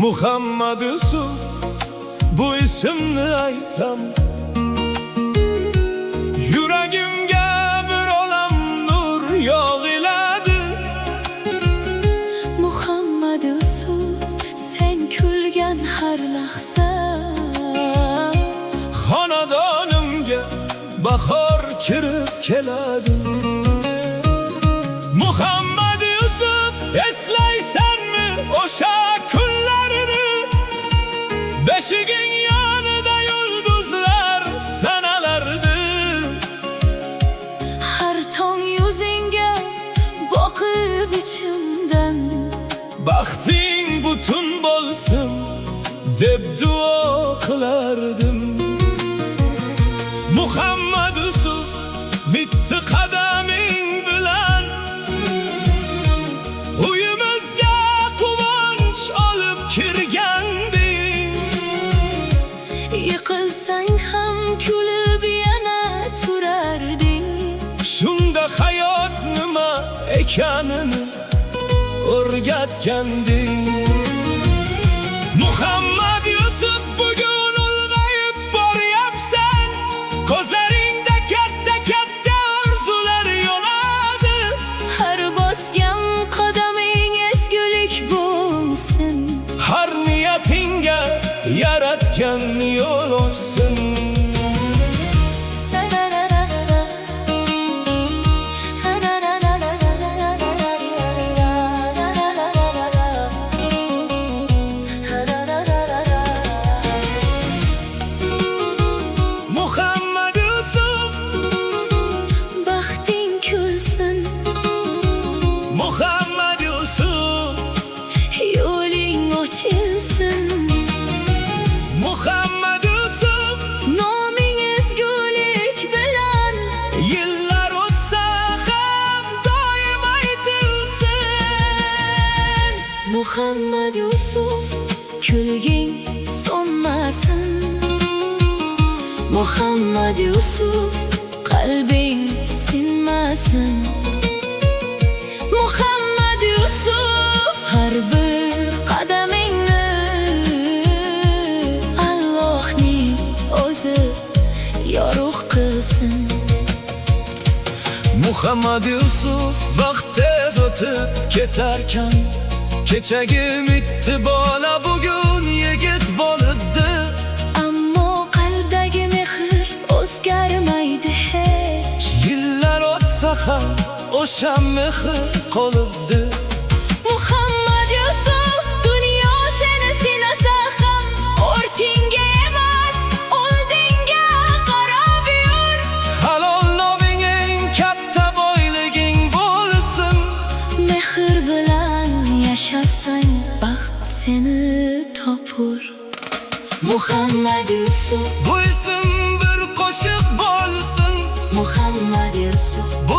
Muhammed Yusuf bu isimni aytsam, yuragimga bir olam nur yog'iladi. Muhammed Yusuf, sen kulgan har lahza xonadonimga bahor kirib keladi. Muhammed Yusuf, eslaysanmi o'sha kunlarini? Beshiging yonida yulduzlar sanalardi. har tong yuzingga boqib ichimdan Baxting butun bo'lsin deb duo qilardim. Muhammed Yusuf, bitti qadaming bilan uyimizga quvonch olib kirganding. yiqilsang ham kulib yana turarding. Shunda hayot nima ekanini o'rgatganding. Muhammed Yusuf, bugun ulg'ayib boryapsan. Ko'zlaringda katta orzular yonadi. Har bosgan qadaming ezgulik bo'lsin. Har niyatingga yaratgan yo'l olsin. Muhammed Yusuf, Baxting kulsin, Muhammed Yusuf, yo'ling ochilsin. Muhammed Yusuf, Noming ezgulik bilan yillar o'tsa ham doim aytilsin. Muhammed Yusuf, kulging so'nmasin. Muhammed Yusuf, qalbing sinmasin. Muhammed Yusuf, har bir qadamingni Allohning o'zi yorug' qilsin. Muhammed Yusuf, vaqt tez o'tib ketarkan, kechagim itti bola bugun yigit bo'libdi. Ammo qalbdagi mehr o'zgarmaydi hech. Yillar o'tsa ham o'sha mehr qolibdi. Muhammed Yusuf, dunyo seni sinasa ham ortingga emas, oldinga qarab yur. Halol noming eng katta boyliging bo'lsin. Mehr bilan yashasang baxt seni topur. Muhammed Yusuf, Bu isim bir qo'shiq bo'lsin. Muhammed Yusuf, Bu